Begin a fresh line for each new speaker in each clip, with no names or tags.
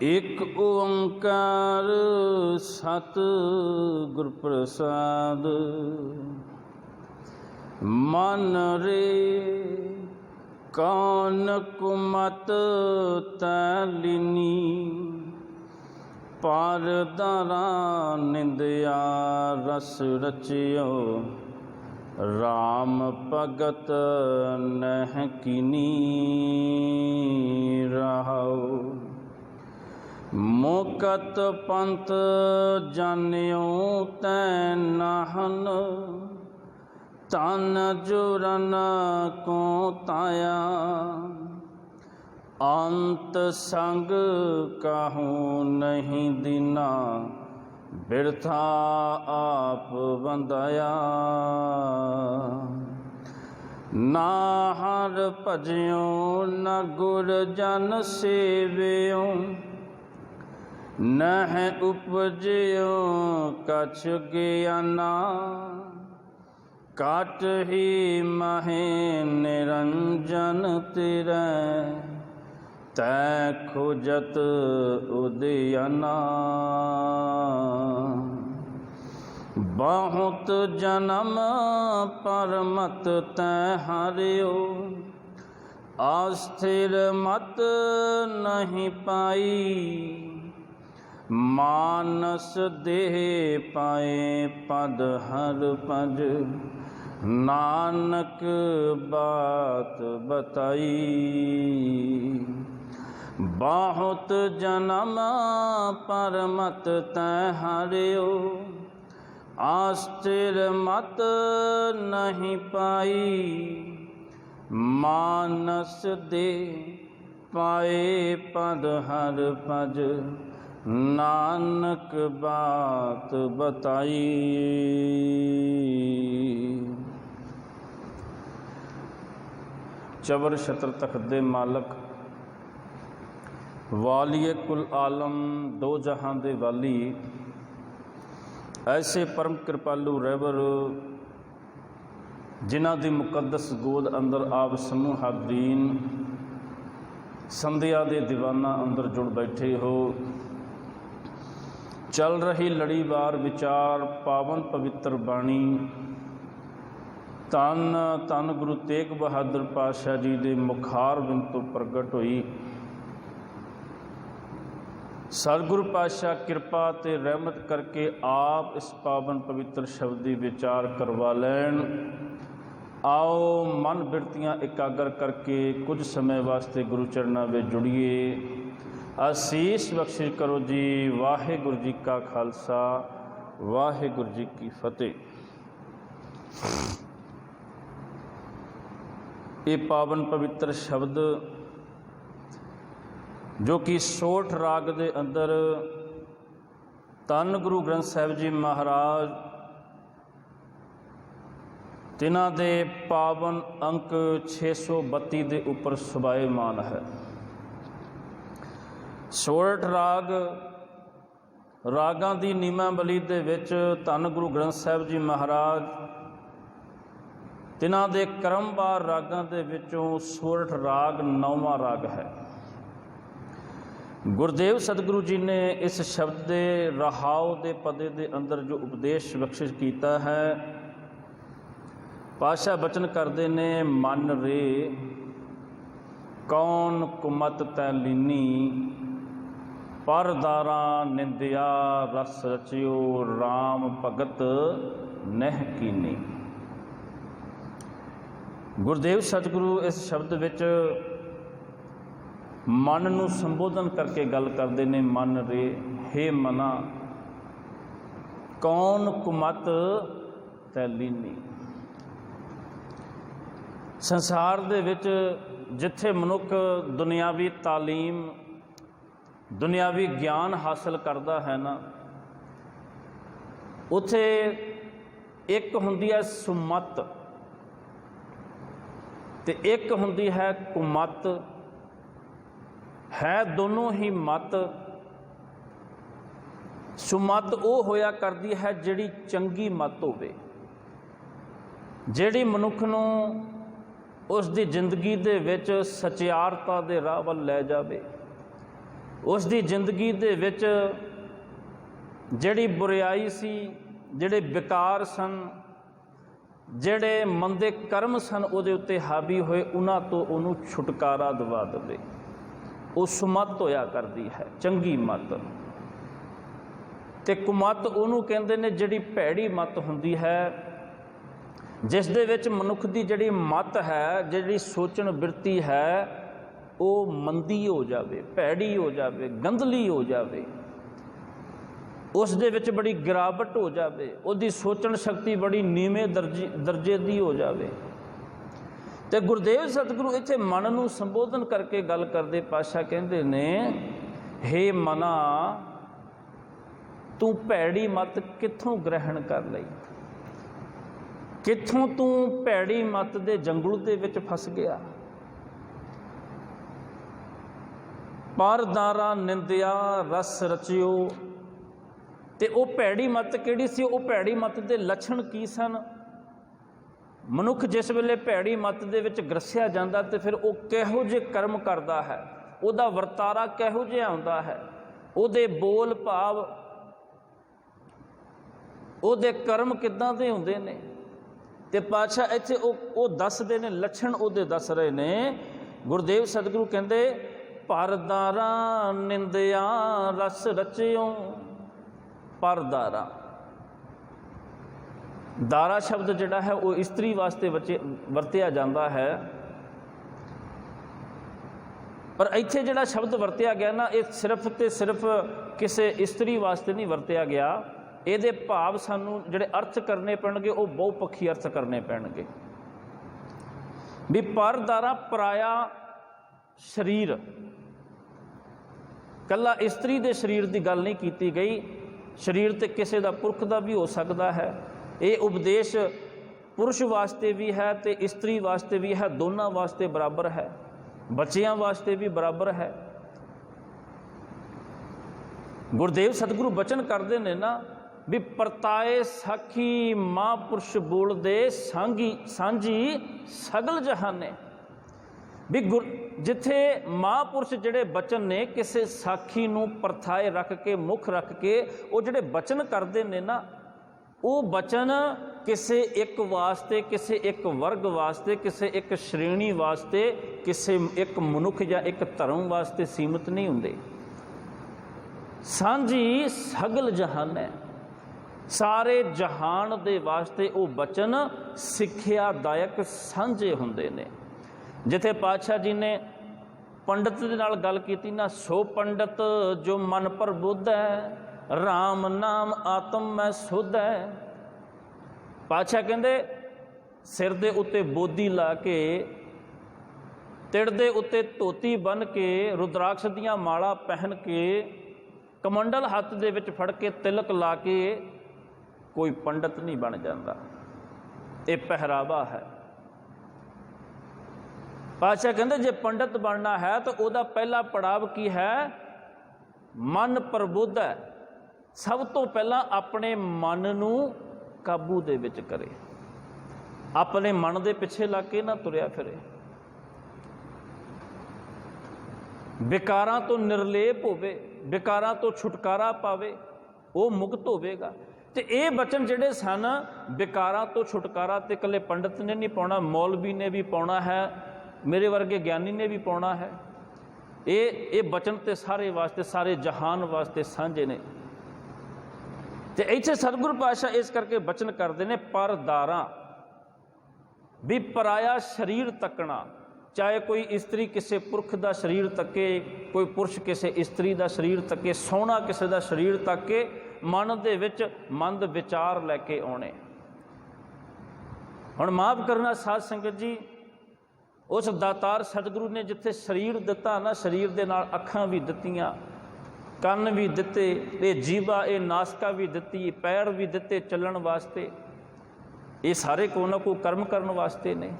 एक ओंकार सतगुर प्रसाद। मन रे कौन कुमत तैलिनी, पार दारा निंदया रस रचियो, राम भगत नह कीनी रहाओ। मुकत पंथ जानियो तै नाहन, तन जुरन को ताया, अंत संग कहूँ नहीं दीना, बिरथा आप बंदाया। ना हर भजियो न गुर जन सेवियो, नह उपजियो कछ ज्ञाना, काट ही महे निरंजन तिरै, तै खोजत उदयना। बहुत जन्म पर मत तै हारियो, अस्थिर मत नहीं पाई, मानस देह पाए पद हर पज, नानक बात बताई। बहुत जन्म पर मत तै हारियो, आस्थिर मत नहीं पाई, मानस दे पाए पद हर पज, नानक बात बताई। चवर छत्र तख्त दे मालक, वालिए कुल आलम, दो जहां दे वाली, ऐसे परम कृपालु रहबर जिन्हां दी मुकद्दस गोद अंदर आप समूह हादरीन संध्या दे दीवाना अंदर जुड़ बैठे हो। चल रही लड़ीवार विचार पावन पवित्र बाणी, धन धन गुरु तेग बहादुर पातशाह जी के मुखार बिंद तो प्रगट हुई। सतगुरु पातशाह कृपा ते रहमत करके आप इस पावन पवित्र शब्द की विचार करवा लैन। आओ मन बिरतियाँ एकागर करके कुछ समय वास्ते गुरु चरणों में जुड़िए। आशीष बख्शिश करो जी। वाहिगुरु जी का खालसा, वाहिगुरु जी की फतेह। ये पावन पवित्र शब्द जो कि सोठ राग दे अंदर धन गुरु ग्रंथ साहिब जी महाराज तिन्हां दे पावन अंक 632 के उपर सुभाएमान है। सोठ राग रागां दी नियमावली दे विच धन गुरु ग्रंथ साहिब जी महाराज तिन्हां दे क्रमवार रागां दे विचों सोठ राग 9वां राग है। गुरुदेव सतगुरु जी ने इस शब्द के रहाव के पदे के अंदर जो उपदेश बख्शिश किया है, पातशाह बचन करते ने, मन रे कौन कुमत तै लीनी, पर दारा निंदिया रस रचियो, राम भगत नह कीनी। गुरुदेव सतगुरु इस शब्द विच मन नूं संबोधन करके गल करते ने। मन रे, हे मना, कौन कुमत तै लीनी। संसार दे विच जिथे मनुख दुनियावी तालीम, दुनियावी ज्ञान हासिल करता है ना, उथे एक हुंदी है सुमत ते एक हुंदी है कुमत। है दोनों ही मत। सुमत वो होया करती है जिहड़ी चंगी मत होवे, जिहड़ी मनुख नूं उस दी जिंदगी दे विच सचियारता दे राह वल लै जावे, ਉਸ ਦੀ ਜ਼ਿੰਦਗੀ ਦੇ ਵਿੱਚ ਜਿਹੜੀ ਬੁਰਿਆਈ ਸੀ, ਜਿਹੜੇ ਵਿਕਾਰ ਸਨ, ਜਿਹੜੇ ਮੰਦੇ ਕਰਮ ਸਨ ਉਹਦੇ ਉੱਤੇ ਹਾਵੀ ਹੋਏ, ਉਹਨਾਂ ਤੋਂ ਉਹਨੂੰ ਛੁਟਕਾਰਾ ਦਿਵਾ ਦੇਵੇ। ਉਹ ਸੁਮੱਤ ਹੋਇਆ ਕਰਦੀ ਹੈ, ਚੰਗੀ ਮੱਤ। ਅਤੇ ਕੁਮੱਤ ਉਹਨੂੰ ਕਹਿੰਦੇ ਨੇ ਜਿਹੜੀ ਭੈੜੀ ਮੱਤ ਹੁੰਦੀ ਹੈ, ਜਿਸ ਦੇ ਵਿੱਚ ਮਨੁੱਖ ਦੀ ਜਿਹੜੀ ਮੱਤ ਹੈ, ਜਿਹੜੀ ਸੋਚਣ ਬਿਰਤੀ ਹੈ, ਉਹ ਮੰਦੀ ਹੋ ਜਾਵੇ, ਭੈੜੀ ਹੋ ਜਾਵੇ, ਗੰਧਲੀ ਹੋ ਜਾਵੇ, ਉਸ ਦੇ ਵਿੱਚ ਬੜੀ ਗਿਰਾਵਟ ਹੋ ਜਾਵੇ, ਉਹਦੀ ਸੋਚਣ ਸ਼ਕਤੀ ਬੜੀ ਨੀਵੇਂ ਦਰਜੇ ਦੀ ਹੋ ਜਾਵੇ। ਅਤੇ ਗੁਰਦੇਵ ਸਤਿਗੁਰੂ ਇੱਥੇ ਮਨ ਨੂੰ ਸੰਬੋਧਨ ਕਰਕੇ ਗੱਲ ਕਰਦੇ ਪਾਤਸ਼ਾਹ ਕਹਿੰਦੇ ਨੇ, ਹੇ ਮਨਾ, ਤੂੰ ਭੈੜੀ ਮੱਤ ਕਿੱਥੋਂ ਗ੍ਰਹਿਣ ਕਰ ਲਈ? ਕਿੱਥੋਂ ਤੂੰ ਭੈੜੀ ਮੱਤ ਦੇ ਜੰਗਲ ਦੇ ਵਿੱਚ ਫਸ ਗਿਆ? ਪਰਦਾਰਾ ਨਿੰਦਿਆ ਰਸ ਰਚਿਓ। ਅਤੇ ਉਹ ਭੈੜੀ ਮੱਤ ਕਿਹੜੀ ਸੀ? ਉਹ ਭੈੜੀ ਮੱਤ ਦੇ ਲੱਛਣ ਕੀ ਸਨ? ਮਨੁੱਖ ਜਿਸ ਵੇਲੇ ਭੈੜੀ ਮੱਤ ਦੇ ਵਿੱਚ ਗ੍ਰਸਿਆ ਜਾਂਦਾ ਅਤੇ ਫਿਰ ਉਹ ਕਿਹੋ ਜਿਹੇ ਕਰਮ ਕਰਦਾ ਹੈ, ਉਹਦਾ ਵਰਤਾਰਾ ਕਿਹੋ ਜਿਹਾ ਹੁੰਦਾ ਹੈ, ਉਹਦੇ ਬੋਲ ਭਾਵ, ਉਹਦੇ ਕਰਮ ਕਿੱਦਾਂ ਦੇ ਹੁੰਦੇ ਨੇ। ਅਤੇ ਪਾਤਸ਼ਾਹ ਇੱਥੇ ਉਹ ਦੱਸਦੇ ਨੇ, ਲੱਛਣ ਉਹਦੇ ਦੱਸ ਰਹੇ ਨੇ। ਗੁਰਦੇਵ ਸਤਿਗੁਰੂ ਕਹਿੰਦੇ, ਪਰਦਾਰਾ ਨਿੰਦਿਆ ਰਸ ਰਚਿਓ। ਪਰਦਾਰਾ, ਦਾਰਾ ਸ਼ਬਦ ਜਿਹੜਾ ਹੈ ਉਹ ਇਸਤਰੀ ਵਾਸਤੇ ਵਰਤਿਆ ਜਾਂਦਾ ਹੈ, ਪਰ ਇੱਥੇ ਜਿਹੜਾ ਸ਼ਬਦ ਵਰਤਿਆ ਗਿਆ ਨਾ, ਇਹ ਸਿਰਫ ਅਤੇ ਸਿਰਫ ਕਿਸੇ ਇਸਤਰੀ ਵਾਸਤੇ ਨਹੀਂ ਵਰਤਿਆ ਗਿਆ। ਇਹਦੇ ਭਾਵ ਸਾਨੂੰ ਜਿਹੜੇ ਅਰਥ ਕਰਨੇ ਪੈਣਗੇ ਉਹ ਬਹੁਪੱਖੀ ਅਰਥ ਕਰਨੇ ਪੈਣਗੇ। ਵੀ ਪਰਦਾਰਾ ਪਰਾਇਆ ਸਰੀਰ, ਇਕੱਲਾ ਇਸਤਰੀ ਦੇ ਸਰੀਰ ਦੀ ਗੱਲ ਨਹੀਂ ਕੀਤੀ ਗਈ। ਸਰੀਰ ਤੇ ਕਿਸੇ ਦਾ ਪੁਰਖ ਦਾ ਵੀ ਹੋ ਸਕਦਾ ਹੈ। ਇਹ ਉਪਦੇਸ਼ ਪੁਰਸ਼ ਵਾਸਤੇ ਵੀ ਹੈ ਅਤੇ ਇਸਤਰੀ ਵਾਸਤੇ ਵੀ ਹੈ, ਦੋਨਾਂ ਵਾਸਤੇ ਬਰਾਬਰ ਹੈ, ਬੱਚਿਆਂ ਵਾਸਤੇ ਵੀ ਬਰਾਬਰ ਹੈ। ਗੁਰਦੇਵ ਸਤਿਗੁਰੂ ਬਚਨ ਕਰਦੇ ਨੇ ਨਾ, ਵੀ ਪਰਤਾਏ ਸਾਖੀ ਮਹਾਂਪੁਰਸ਼ ਬੋਲਦੇ ਸਾਂਝੀ ਸਗਲ ਜਹਾਨੇ। ਵੀ ਜਿੱਥੇ ਮਹਾਂਪੁਰਸ਼ ਜਿਹੜੇ ਬਚਨ ਨੇ, ਕਿਸੇ ਸਾਖੀ ਨੂੰ ਪਰਥਾਏ ਰੱਖ ਕੇ, ਮੁੱਖ ਰੱਖ ਕੇ ਉਹ ਜਿਹੜੇ ਬਚਨ ਕਰਦੇ ਨੇ ਨਾ, ਉਹ ਬਚਨ ਕਿਸੇ ਇੱਕ ਵਾਸਤੇ, ਕਿਸੇ ਇੱਕ ਵਰਗ ਵਾਸਤੇ, ਕਿਸੇ ਇੱਕ ਸ਼੍ਰੇਣੀ ਵਾਸਤੇ, ਕਿਸੇ ਇੱਕ ਮਨੁੱਖ ਜਾਂ ਇੱਕ ਧਰਮ ਵਾਸਤੇ ਸੀਮਿਤ ਨਹੀਂ ਹੁੰਦੇ। ਸਾਂਝੀ ਸਗਲ ਜਹਾਨ ਹੈ, ਸਾਰੇ ਜਹਾਨ ਦੇ ਵਾਸਤੇ ਉਹ ਬਚਨ ਸਿੱਖਿਆਦਾਇਕ ਸਾਂਝੇ ਹੁੰਦੇ ਨੇ। ਜਿੱਥੇ ਪਾਤਸ਼ਾਹ ਜੀ ਨੇ ਪੰਡਤ ਦੇ ਨਾਲ ਗੱਲ ਕੀਤੀ ਨਾ, ਸੋ ਪੰਡਤ ਜੋ ਮਨ ਪ੍ਰਬੁੱਧ ਹੈ, ਰਾਮ ਨਾਮ ਆਤਮ ਮੈਂ ਸੁਧ ਹੈ। ਪਾਤਸ਼ਾਹ ਕਹਿੰਦੇ, ਸਿਰ ਦੇ ਉੱਤੇ ਬੋਦੀ ਲਾ ਕੇ, ਤਿੜ ਦੇ ਉੱਤੇ ਧੋਤੀ ਬੰਨ੍ਹ ਕੇ, ਰੁਦਰਾਕਸ਼ ਦੀਆਂ ਮਾਲਾ ਪਹਿਨ ਕੇ, ਕਮੰਡਲ ਹੱਥ ਦੇ ਵਿੱਚ ਫੜ ਕੇ, ਤਿਲਕ ਲਾ ਕੇ ਕੋਈ ਪੰਡਤ ਨਹੀਂ ਬਣ ਜਾਂਦਾ। ਇਹ ਪਹਿਰਾਵਾ ਹੈ। ਪਾਤਸ਼ਾਹ ਕਹਿੰਦੇ, ਜੇ ਪੰਡਤ ਬਣਨਾ ਹੈ ਤਾਂ ਉਹਦਾ ਪਹਿਲਾ ਪੜਾਵ ਕੀ ਹੈ? ਮਨ ਪ੍ਰਬੁੱਧ ਹੈ। ਸਭ ਤੋਂ ਪਹਿਲਾਂ ਆਪਣੇ ਮਨ ਨੂੰ ਕਾਬੂ ਦੇ ਵਿੱਚ ਕਰੇ, ਆਪਣੇ ਮਨ ਦੇ ਪਿੱਛੇ ਲੱਗ ਕੇ ਨਾ ਤੁਰਿਆ ਫਿਰੇ, ਵਿਕਾਰਾਂ ਤੋਂ ਨਿਰਲੇਪ ਹੋਵੇ, ਵਿਕਾਰਾਂ ਤੋਂ ਛੁਟਕਾਰਾ ਪਾਵੇ, ਉਹ ਮੁਕਤ ਹੋਵੇਗਾ। ਅਤੇ ਇਹ ਬਚਨ ਜਿਹੜੇ ਸਨ, ਵਿਕਾਰਾਂ ਤੋਂ ਛੁਟਕਾਰਾ ਤੇ ਇਕੱਲੇ ਪੰਡਤ ਨੇ ਨਹੀਂ ਪਾਉਣਾ, ਮੌਲਵੀ ਨੇ ਵੀ ਪਾਉਣਾ ਹੈ, ਮੇਰੇ ਵਰਗੇ ਗਿਆਨੀ ਨੇ ਵੀ ਪਾਉਣਾ ਹੈ। ਇਹ ਬਚਨ ਤੇ ਸਾਰੇ ਵਾਸਤੇ, ਸਾਰੇ ਜਹਾਨ ਵਾਸਤੇ ਸਾਂਝੇ ਨੇ। ਅਤੇ ਇੱਥੇ ਸਤਿਗੁਰੂ ਪਾਤਸ਼ਾਹ ਇਸ ਕਰਕੇ ਬਚਨ ਕਰਦੇ ਨੇ, ਪਰਦਾਰਾ, ਵੀ ਪਰਾਇਆ ਸਰੀਰ ਤੱਕਣਾ। ਚਾਹੇ ਕੋਈ ਇਸਤਰੀ ਕਿਸੇ ਪੁਰਖ ਦਾ ਸਰੀਰ ਤੱਕੇ, ਕੋਈ ਪੁਰਸ਼ ਕਿਸੇ ਇਸਤਰੀ ਦਾ ਸਰੀਰ ਤੱਕੇ, ਸੋਹਣਾ ਕਿਸੇ ਦਾ ਸਰੀਰ ਤੱਕ ਕੇ, ਮਨ ਦੇ ਵਿੱਚ ਮੰਦ ਵਿਚਾਰ ਲੈ ਕੇ ਆਉਣੇ। ਹੁਣ ਮਾਫ਼ ਕਰਨਾ ਸਾਧ ਸੰਗਤ ਜੀ, ਉਸ ਦਾਤਾਰ ਸਤਿਗੁਰੂ ਨੇ ਜਿੱਥੇ ਸਰੀਰ ਦਿੱਤਾ ਨਾ, ਸਰੀਰ ਦੇ ਨਾਲ ਅੱਖਾਂ ਵੀ ਦਿੱਤੀਆਂ, ਕੰਨ ਵੀ ਦਿੱਤੇ, ਇਹ ਜੀਵਾ, ਇਹ ਨਾਸਕਾ ਵੀ ਦਿੱਤੀ, ਪੈਰ ਵੀ ਦਿੱਤੇ ਚੱਲਣ ਵਾਸਤੇ। ਇਹ ਸਾਰੇ ਕੋਈ ਨਾ ਕੋਈ ਕਰਮ ਕਰਨ ਵਾਸਤੇ ਨੇ।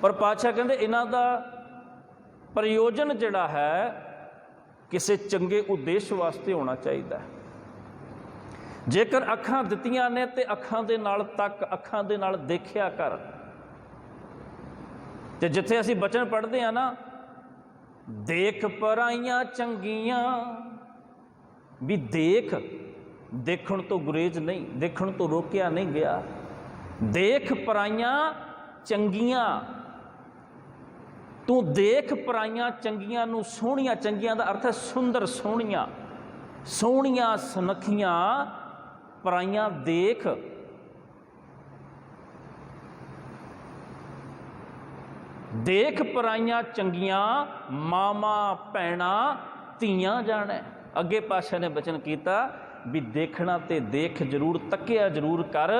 ਪਰ ਪਾਤਸ਼ਾਹ ਕਹਿੰਦੇ ਇਹਨਾਂ ਦਾ ਪ੍ਰਯੋਜਨ ਜਿਹੜਾ ਹੈ ਕਿਸੇ ਚੰਗੇ ਉਦੇਸ਼ ਵਾਸਤੇ ਹੋਣਾ ਚਾਹੀਦਾ ਹੈ। ਜੇਕਰ ਅੱਖਾਂ ਦਿੱਤੀਆਂ ਨੇ ਤੇ ਅੱਖਾਂ ਦੇ ਨਾਲ ਤੱਕ, ਅੱਖਾਂ ਦੇ ਨਾਲ ਦੇਖਿਆ ਕਰ। ਤੇ ਜਿੱਥੇ ਅਸੀਂ ਬਚਨ ਪੜ੍ਹਦੇ ਹਾਂ ਨਾ, देख पराइयां चंगियां, भी देख, देखण तो गुरेज नहीं, देखण तो रोकिया नहीं गया। देख पराइयां चंगियां, तू देख पराइयां चंगियां नूं, सोहणियां चंगियां दा अर्थ है सुंदर सोहणियां, सोहणियां सुनखियां पराइयां देख। देख पराइयां चंगियां मामा भैणा धीआं जाने। अगे पातशाह ने बचन किया भी देखना ते देख जरूर, तकिया जरूर कर।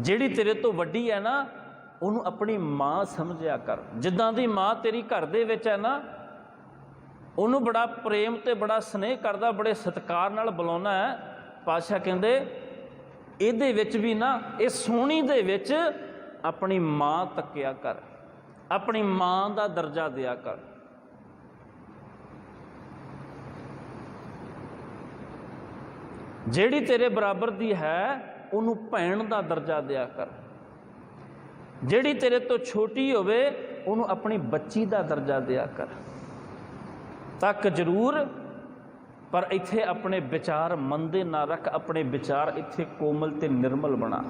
जिहड़ी तेरे तो वड्डी है ना उन्होंने अपनी मां समझिया कर। जिद्दां दी मां तेरी घर दे विच है ना, उन्होंने बड़ा प्रेम ते बड़ा स्नेह करदा, बड़े सत्कार नाल बुलाउणा है। पातशाह कहंदे इहदे विच भी ना, इस सोहणी दे विच अपनी मां तकिया कर, अपनी मां दा दर्जा दिया कर। जिहड़ी तेरे बराबर दी है उन्होंने भैण दा दर्जा दिया कर। जिहड़ी तेरे तो छोटी होवे उन्होंने अपनी बच्ची दा दर्जा दिया कर। तक जरूर पर इत्थे अपने विचार मंदे ना रख, अपने विचार इत्थे कोमल ते निर्मल बना।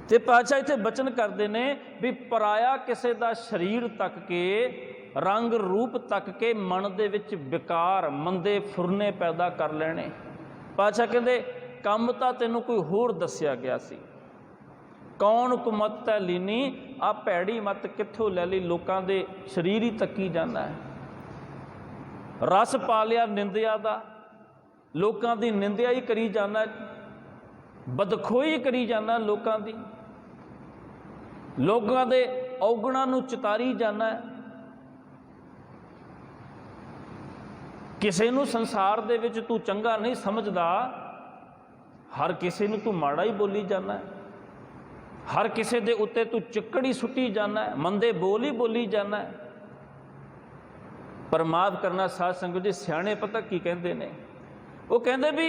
ते पातशाह इत्थे बचन करते ने भी पराया किसे दा शरीर तक के, रंग रूप तक के मन दे विच विकार मंदे फुरने पैदा कर लेने। पातशाह कहते कम तां तैनूं कोई होर दस्सिया गया सी। कौन कुमत तै लीनी, आ भैड़ी मत कित्थों लै ली, लोकां दे शरीर ही तकी जाना है। रस पा लिया निंदिया दा, लोकां दी निंदिया ही करी जाना, बदखोई करी जाना लोकां दी, लोकां दे औगणां नूं चितारी जाना है। किसे नूं संसार दे विच तू चंगा नहीं समझदा, हर किसे नूं तू माड़ा ही बोली जाना है। हर किसे दे उत्ते तू चिक्कड़ ही सुट्टी जाना है, मंदे बोल ही बोली जाना है। पर माफ करना साध संगत जी, सियाणे पता की कहते ने, वो कहते भी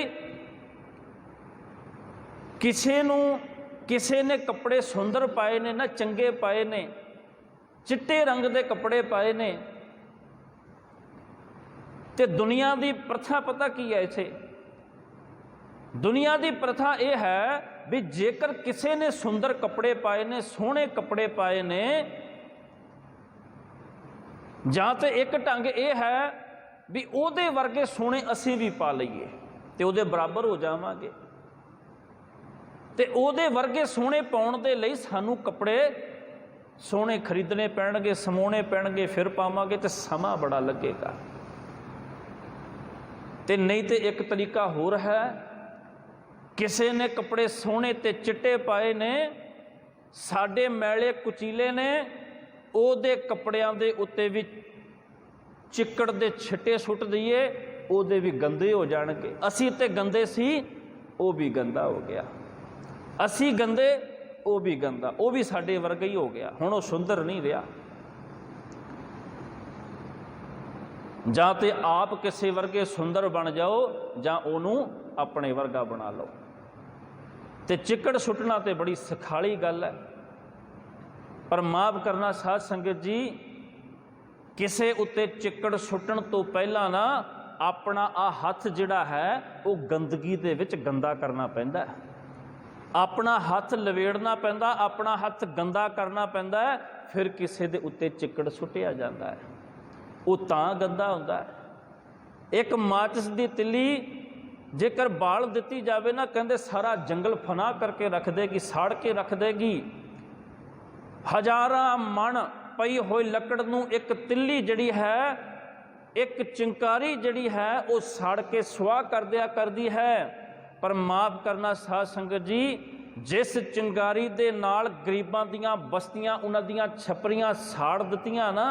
किसे ने कपड़े सुंदर पाए ने ना, चंगे पाए ने, चिट्टे रंग दे कपड़े पाए ने, ते दुनिया दी प्रथा पता की है इत्थे? दुनिया दी प्रथा यह है भी जेकर किसे ने सुंदर कपड़े पाए ने, सोहणे कपड़े पाए ने, जां ते एक ढंग यह है भी ओहदे वर्गे सोहणे असीं भी पा लईए ते ओहदे बराबर हो जावांगे, ते ओहदे वर्गे सोहणे पाउण दे लई सानूं कपड़े सोहणे खरीदने पैणगे, समाउने पैणगे, फिर पावांगे ते समां बड़ा लगेगा। ते नहीं तो एक तरीका होर है, किसे ने कपड़े सोहणे ते चिट्टे पाए ने, साडे मैले कुचीले ने, ओहदे कपड़ियां दे उत्ते भी चिक्कड़ दे छिट्टे सुट दईए, ओहदे भी गंदे हो जाणगे। असीं ते गंदे सी, वो भी गंदा हो गया, असीं गंदे वो भी गंदा, वो भी साडे वर्गा ही हो गया, हुण वो सुंदर नहीं रहा। जां ते आप किसे वर्गे सुंदर बन जाओ, जां ओनू अपने वर्गा बना लो। ते चिक्कड़ सुटना तो बड़ी सखाली गल है। पर माफ करना साध संगत जी, किसे उत्ते चिक्कड़ सुटण तो पहला ना अपना आ हथ जिहड़ा है वो गंदगी दे विच गंदा करना पैंदा है, अपना हथ लवेड़ना पैंदा, अपना हथ गंदा करना पैंदा है, फिर किसे दे उत्ते चिक्कड़ सुटिया जाता है, वो तां गंदा हुंदा है। एक माचिस दी तिल्ली जेकर बाल दिती जाए ना, कहते सारा जंगल फना करके रख देगी, साड़ के रख देगी। हजारां मन पई हुई लकड़ नूं एक तिल्ली जड़ी है, एक चिंकारी जड़ी है, वो साड़ के सुआह कर दिया करदी है। पर माफ करना साध संगत जी, जिस चिंगारी दे नाल गरीबां दियां बस्तियां, उन्हां दियां छपरियां साड़ दित्तियां ना,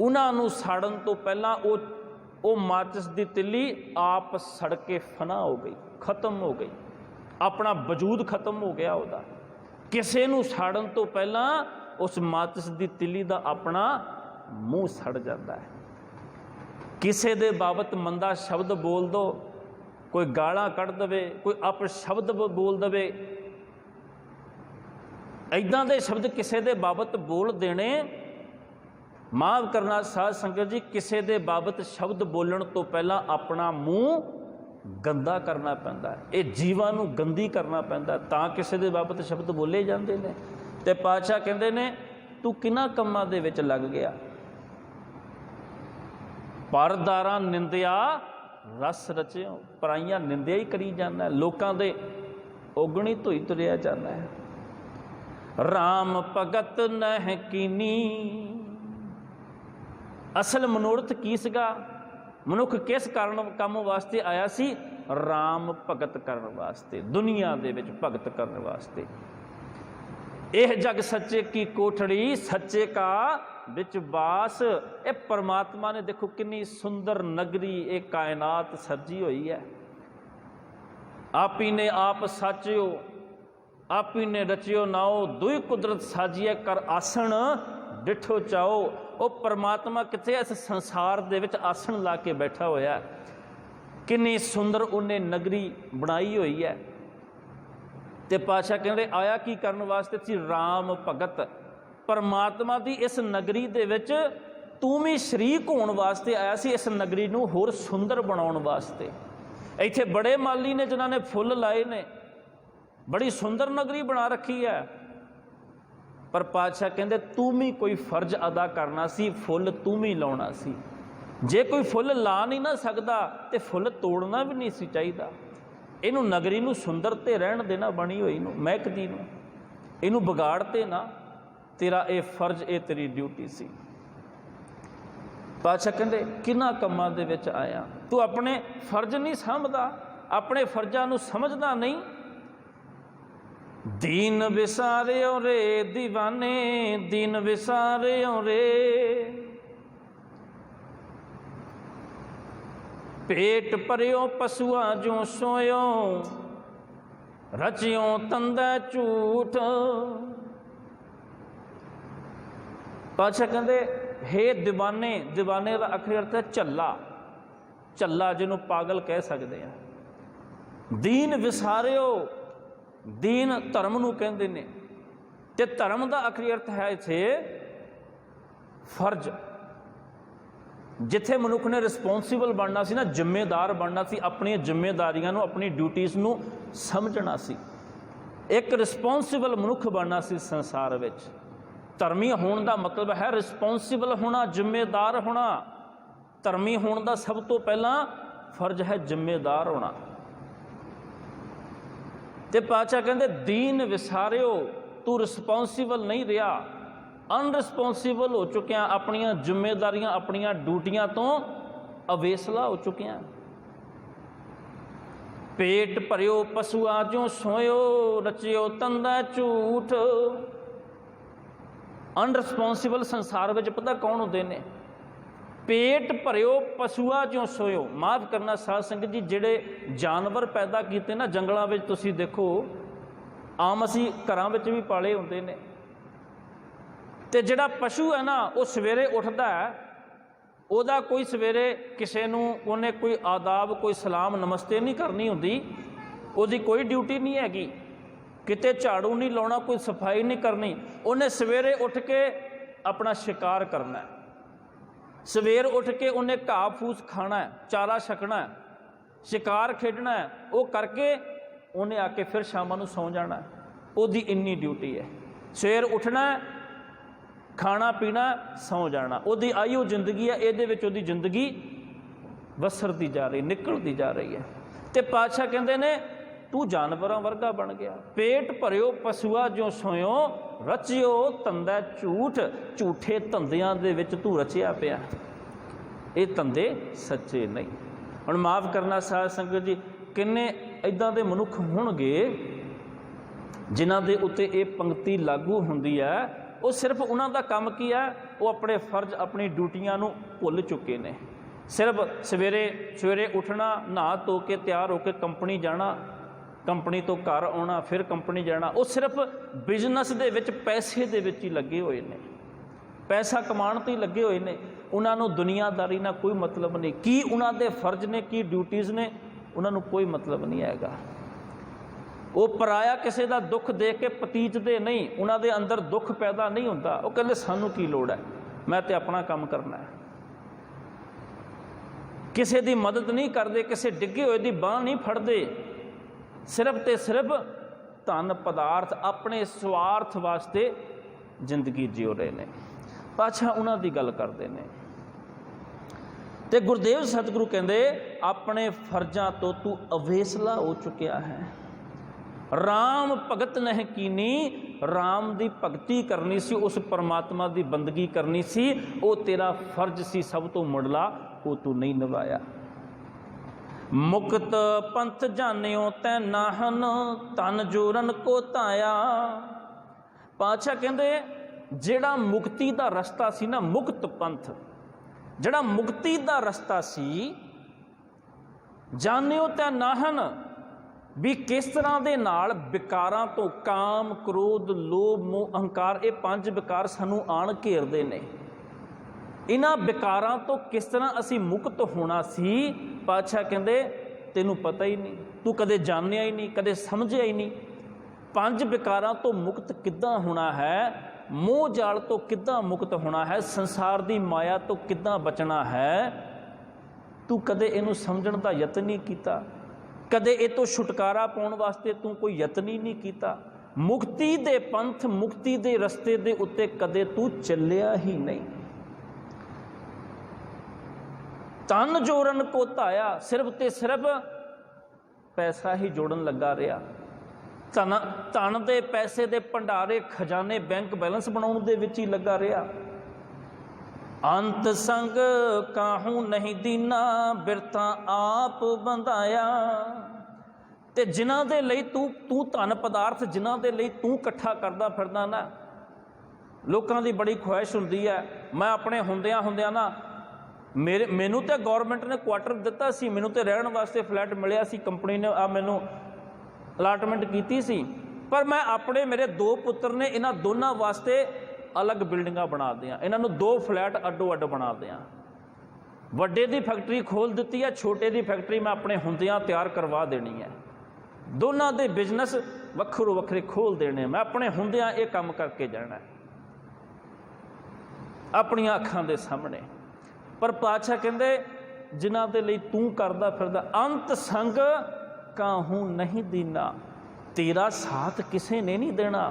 उन्हां नूं साड़न तो पहलां वो माचिस दी तिल्ली आप सड़ के फना हो गई, खत्म हो गई, अपना वजूद खत्म हो गया उसदा। किसे नूं साड़न तो पहलां उस माचिस दी तिल्ली दा अपना मूँह सड़ जाता है। किसे दे बाबत मंदा शब्द बोल दो, कोई गालां कढ़ दवे, कोई अपशब्द बोल दवे, ਇੱਦਾਂ ਦੇ ਸ਼ਬਦ ਕਿਸੇ ਦੇ ਬਾਬਤ ਬੋਲ ਦੇਣੇ। ਮਾਫ਼ ਕਰਨਾ ਸਾਧ ਸੰਗਤ ਜੀ, ਕਿਸੇ ਦੇ ਬਾਬਤ ਸ਼ਬਦ ਬੋਲਣ ਤੋਂ ਪਹਿਲਾਂ ਆਪਣਾ ਮੂੰਹ ਗੰਦਾ ਕਰਨਾ ਪੈਂਦਾ, ਇਹ ਜੀਵਾਂ ਨੂੰ ਗੰਦੀ ਕਰਨਾ ਪੈਂਦਾ, ਤਾਂ ਕਿਸੇ ਦੇ ਬਾਬਤ ਸ਼ਬਦ ਬੋਲੇ ਜਾਂਦੇ ਨੇ। ਤੇ ਪਾਤਸ਼ਾਹ ਕਹਿੰਦੇ ਨੇ ਤੂੰ ਕਿਹਨਾਂ ਕੰਮਾਂ ਦੇ ਵਿੱਚ ਲੱਗ ਗਿਆ? ਪਰਦਾਰਾਂ ਨਿੰਦਿਆ ਰਸ ਰਚਿਓ, ਪਰਾਈਆਂ ਨਿੰਦਿਆ ਹੀ ਕਰੀ ਜਾਂਦਾ, ਲੋਕਾਂ ਦੇ ਔਗਣੀ ਧੋਈ ਤੁਰਿਆ ਜਾਂਦਾ ਹੈ। ਰਾਮ ਭਗਤ ਨਹਿ ਕੀਨੀ, ਅਸਲ ਮਨੋਰਥ ਕੀ ਸੀਗਾ? ਮਨੁੱਖ ਕਿਸ ਕਾਰਨ ਕੰਮ ਵਾਸਤੇ ਆਇਆ ਸੀ? ਰਾਮ ਭਗਤ ਕਰਨ ਵਾਸਤੇ, ਦੁਨੀਆ ਦੇ ਵਿੱਚ ਭਗਤ ਕਰਨ ਵਾਸਤੇ। ਇਹ ਜਗ ਸੱਚੇ ਕੀ ਕੋਠੜੀ, ਸੱਚੇ ਕਾ ਵਿੱਚ ਬਾਸ। ਇਹ ਪਰਮਾਤਮਾ ਨੇ ਦੇਖੋ ਕਿੰਨੀ ਸੁੰਦਰ ਨਗਰੀ, ਇਹ ਕਾਇਨਾਤ ਸਰਜੀ ਹੋਈ ਹੈ। ਆਪੀ ਨੇ ਆਪ ਸਾਚਿਓ, ਆਪੀ ਨੇ ਰਚਿਓ ਨਾਓ, ਦੁਈ ਕੁਦਰਤ ਸਾਜੀਏ ਕਰ ਆਸਣ ਡਿਠੋ ਚਾਓ। ਉਹ ਪਰਮਾਤਮਾ ਕਿੱਥੇ? ਇਸ ਸੰਸਾਰ ਦੇ ਵਿੱਚ ਆਸਣ ਲਾ ਕੇ ਬੈਠਾ ਹੋਇਆ। ਕਿੰਨੀ ਸੁੰਦਰ ਉਹਨੇ ਨਗਰੀ ਬਣਾਈ ਹੋਈ ਹੈ। ਤੇ ਪਾਤਸ਼ਾਹ ਕਹਿੰਦੇ ਆਇਆ ਕੀ ਕਰਨ ਵਾਸਤੇ ਸੀ? ਰਾਮ ਭਗਤ, ਪਰਮਾਤਮਾ ਦੀ ਇਸ ਨਗਰੀ ਦੇ ਵਿੱਚ ਤੂੰ ਵੀ ਸ਼ਰੀਕ ਹੋਣ ਵਾਸਤੇ ਆਇਆ ਸੀ, ਇਸ ਨਗਰੀ ਨੂੰ ਹੋਰ ਸੁੰਦਰ ਬਣਾਉਣ ਵਾਸਤੇ। ਇੱਥੇ ਬੜੇ ਮਾਲੀ ਨੇ ਜਿਨ੍ਹਾਂ ਨੇ ਫੁੱਲ ਲਾਏ ਨੇ, ਬੜੀ ਸੁੰਦਰ ਨਗਰੀ ਬਣਾ ਰੱਖੀ ਹੈ, ਪਰ ਪਾਤਸ਼ਾਹ ਕਹਿੰਦੇ ਤੂੰ ਵੀ ਕੋਈ ਫਰਜ਼ ਅਦਾ ਕਰਨਾ ਸੀ, ਫੁੱਲ ਤੂੰ ਵੀ ਲਾਉਣਾ ਸੀ। ਜੇ ਕੋਈ ਫੁੱਲ ਲਾ ਨਹੀਂ ਨਾ ਸਕਦਾ ਤੇ ਫੁੱਲ ਤੋੜਨਾ ਵੀ ਨਹੀਂ ਸੀ ਚਾਹੀਦਾ। ਇਹਨੂੰ ਨਗਰੀ ਨੂੰ ਸੁੰਦਰ ਤੇ ਰਹਿਣ ਦੇਣਾ, ਬਣੀ ਹੋਈ ਨੂੰ, ਮਹਿਕਦੀ ਨੂੰ, ਇਹਨੂੰ ਵਿਗਾੜ ਤੇ ਨਾ। ਤੇਰਾ ਇਹ ਫਰਜ਼, ਇਹ ਤੇਰੀ ਡਿਊਟੀ ਸੀ। ਪਾਤਸ਼ਾਹ ਕਹਿੰਦੇ ਕਿਹਨਾਂ ਕੰਮਾਂ ਦੇ ਵਿੱਚ ਆਇਆ? ਤੂੰ ਆਪਣੇ ਫਰਜ਼ ਨਹੀਂ ਸਮਝਦਾ, ਆਪਣੇ ਫਰਜ਼ਾਂ ਨੂੰ ਸਮਝਦਾ ਨਹੀਂ। ਦੀਨ ਵਿਸਾਰਿਓ ਰੇ ਦੀਵਾਨੇ, ਦੀਨ ਵਿਸਾਰਿਓ ਰੇ, पेट भरियो पशुआ जो सोयो, रचियो तंदा झूठ। पातशाह कहते हे दीवाने, दीवाने का आखिरी अर्थ है झल्ला, झल्ला जिन्हों पागल कह सकते हैं। दीन विसारियो, दीन धर्म नूं कहते हैं, ते धर्म का आखिरी अर्थ है इत्थे फर्ज। जिथे मनुख ने रिस्पोंसिबल बनना सी ना, जिम्मेदार बनना सी, अपनी जिम्मेदारियां नूं, अपनी ड्यूटीज़ नूं समझना सी, एक रिस्पोंसिबल मनुख बनना सी संसार विच। धर्मी होने का मतलब है रिस्पोंसिबल होना, जिम्मेदार होना। धर्मी होने का सब तो पहला फर्ज है जिम्मेदार होना। ते पातशाह कहते दीन विसारियो, तू रिस्पोंसिबल नहीं रहा, अनरिस्पोंसिबल हो चुकिया, अपनिया जिम्मेदारियां, अपनिया ड्यूटियां तो अवेसला हो चुकिया। पेट भरियो पशुआ जो सोयो, रचियो तंदा झूठ। अनरिस्पोंसिबल संसार में पता कौन होते हैं? पेट भरियो पशुआ जो सोयो। माफ़ करना साध संगत जी, जेडे जानवर पैदा किए ना जंगलों में, तुसीं देखो आम असीं घरां विच भी पाले होंदे ने। तो जिहड़ा पशु है ना, वो सवेरे उठता है, ਉਹਦਾ कोई सवेरे किसी नूं ਉਹਨੇ कोई आदाब, कोई सलाम नमस्ते नहीं करनी होंदी, ਉਹਦੀ कोई ड्यूटी नहीं हैगी, किते झाड़ू नहीं लाउणा, कोई सफाई नहीं करनी। ਉਹਨੇ सवेरे उठ के अपना शिकार करना है, सवेर उठ के उन्हें घाह फूस खाना है, चारा छकना है, शिकार खेडना है, वो करके उन्हें आके फिर शाम नूं सौ जाना है। ਉਹਦੀ इन्नी ड्यूटी है, सवेर उठना है, खाना पीना, सौ जाना। ਉਹਦੀ आयु जिंदगी है, ये जिंदगी वसरती जा रही, निकलती जा रही है। तो पातशाह कहते ने तू जानवरों वर्गा बन गया। पेट भरियो पशुआ जो सोयो, रचियो धंधा झूठ। झूठे धंधियां दे विच तू रचिया पिया, ये धंधे सच्चे नहीं। हुण माफ़ करना साध संगत जी, किन्ने इदां दे मनुख होणगे जिन्हां दे उत्ते ये पंक्ति लागू हुंदी है। वो सिर्फ उन्हों का काम की है, वो अपने फर्ज, अपनी ड्यूटियां नूं भुल चुके हैं। सिर्फ सवेरे सवेरे उठना, नहा धो के तैयार होकर कंपनी जाना, कंपनी तो घर आना, फिर कंपनी जाना। वो सिर्फ बिजनेस दे विच, पैसे दे विच ही लगे हुए हैं, पैसा कमाण ते ही लगे हुए हैं। उन्होंने दुनियादारी ना कोई मतलब नहीं, की उन्होंने फर्ज ने, की ड्यूटीज़ ने, उन्होंने कोई मतलब नहीं हैगा। वो पराया किसी का दुख देख के पतीजते नहीं, उन्होंने अंदर दुख पैदा नहीं होता। वो कहते सानू की लोड़ है, मैं तो अपना काम करना है। किसी की मदद नहीं करते, किसी डिगे हुए की बांह नहीं फड़ते, सिर्फ तो सिर्फ धन पदार्थ अपने स्वार्थ वास्ते जिंदगी जियो रहे हैं। पातशाह उन्हां दी गल करते हैं तो गुरदेव सतगुरु कहते अपने फर्जां तो तू अवेसला हो चुकिया है। राम भगत नहीं कीनी, राम दी भगती करनी सी, उस परमात्मा दी बंदगी करनी सी, वो तेरा फर्ज सी सब तो मुढ़ला, वो तू नहीं निभाया। मुक्त पंथ जानियो तै नाहन, तन जोरन को ताया। पातशाह कहते जिहड़ा मुक्ति दा रस्ता सी ना, मुक्त पंथ जिहड़ा मुक्ति दा रस्ता सी, जानियो तै नाहन, भी किस तरह दे नाल विकारां तो काम क्रोध लोभ मोह अहंकार, ये 5 विकार सानू आण घेरदे ने। इन्हां विकारां तो किस तरह असी मुक्त होना सी, पातशाह कहंदे तैनूं पता ही नहीं, तू कदे जानिया ही नहीं, कदे समझिया ही नहीं। 5 विकारां तो मुक्त किद्दां होना है, मोह जाल तो किद्दां मुक्त होना है, संसार दी माया तो किद्दां बचना है, तू कदे इनू समझण दा यतन नहीं कीता, कदे ये तो छुटकारा पाउण वास्ते तू कोई यतन ही नहीं कीता। मुक्ति दे पंथ मुक्ति दे रस्ते दे उत्ते कदे तू चलिया ही नहीं। तन जोड़न को धाया, सिर्फ ते सिर्फ पैसा ही जोड़न लगा रहा। धन दे पैसे दे भंडारे खजाने बैंक बैलेंस बनाउण दे विच ही लगा रहा। अंत संग काहू नहीं दीना, बिरता आप बंधाया। ते जिन्हां दे लई तू धन पदार्थ जिन्हां दे लई तू इकट्ठा करदा फिरदा ना, लोकां दी बड़ी ख्वाहिश हुंदी है, मैं अपने हुंदियां ना मैनू तो गौरमेंट ने क्वार्टर दिता सी, मैनू तो रहण वास्ते फ्लैट मिलिया सी, कंपनी ने आ मैनू अलाटमेंट कीती सी, पर मैं अपने मेरे 2 पुत्र ने इन्हां दोनों वास्ते अलग बिल्डिंगां बना दियां, इन्होंने 2 फ्लैट अड्डो अड्ड बना दियां। वड्डे दी फैक्ट्री खोल दी है, छोटे दी फैक्ट्री मैं अपने हुंदियां तैयार करवा देनी है। दोनों दे बिजनस वखरो वखरे खोल देने, मैं अपने हुंदियां ये काम करके जाना है अपनियां अखां दे सामने। पर पातशाह कहंदे जिन्हां दे लई तू करदा फिरदा, अंत संग काहू नहीं दीना, तेरा साथ किसे ने नहीं देना।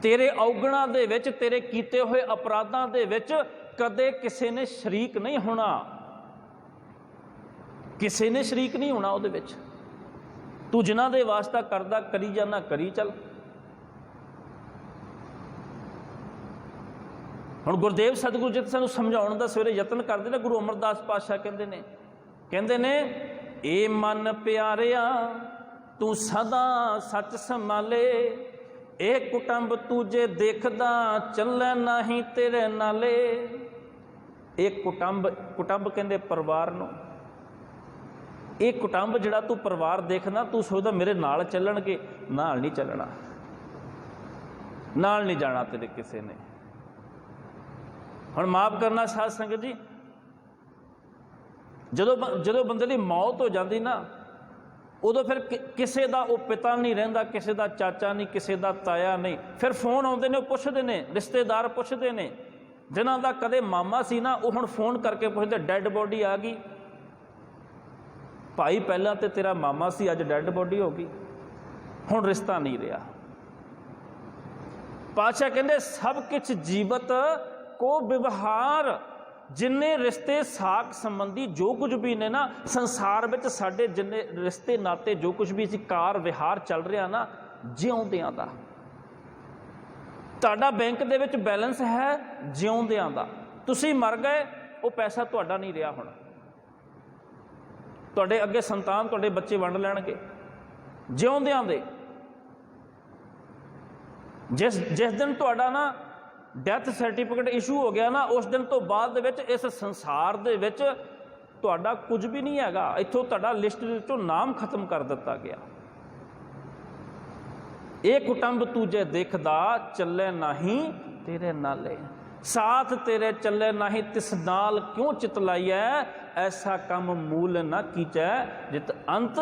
तेरे औगणा दे विच, तेरे कीते हुए अपराधां दे विच कदे किसे ने शरीक नहीं होना, किसे ने शरीक नहीं होना उहदे विच। तू जिन्हां दे वास्ता करदा करी जाना, करी चल। हुण गुरदेव सतगुरु जी सानू समझाउण दा सवेरे यतन करदे ने। गुरु अमरदास पातशाह कहंदे ने ए मन प्यारिया तू सदा सच संभाले, ए कुटुंब तुझे देखदा चले नहीं तेरे नाले। एक कुटुंब कहंदे परिवार नूं, एक कुटुंब जिहड़ा तू परिवार देखना, तू सोचदा मेरे नाल चलणगे, नाल नहीं चलना, नाल नहीं जाना तेरे किसी ने। हुण माफ़ करना साध संगत जी, जदों बंदे की मौत हो जाती ना, उदों फिर किसी का वो पिता नहीं रहिंदा, किसी का चाचा नहीं, किसी का ताया नहीं, फिर फोन आउंदे ने, पुछदे ने, रिश्तेदार पुछदे ने, जिन्हां दा कदे मामा सी ना, वो हुण फोन करके पुछदे डैड बॉडी आ गई भाई, पहला तो तेरा मामा सी, अज डैड बॉडी हो गई, हुण रिश्ता नहीं रहा। पातशाह कहंदे सब कुछ जीवत को व्यवहार, जिन्ने रिश्ते साख संबंधी जो कुछ भी ने ना संसार में, साडे जिन्ने रिश्ते नाते जो कुछ भी कार विहार चल रहा ना, जिउंदियां दा। तुहाडा बैंक दे विच बैलेंस है जिउंदियां दा, तुसीं मर गए वो पैसा तुहाडा नहीं रहा, हुण तुहाडे अगे संतान तुहाडे बच्चे वंड लैणगे जिउंदियां दे। जिस दिन तुहाडा ना डैथ सर्टिफिकेट इशू हो गया ना, उस दिन तो बाद इस संसार दे विच तुहाडा कुछ भी नहीं हैगा, इत्थों तुहाडा लिस्ट विचों नाम खत्म कर दिता गया। ये कुटुंब तुझे देखदा चले नहीं तेरे नाले, साथ तेरे चले नहीं तिस नाल क्यों चितलाइए, ऐसा कम मूल ना कीचै जित अंत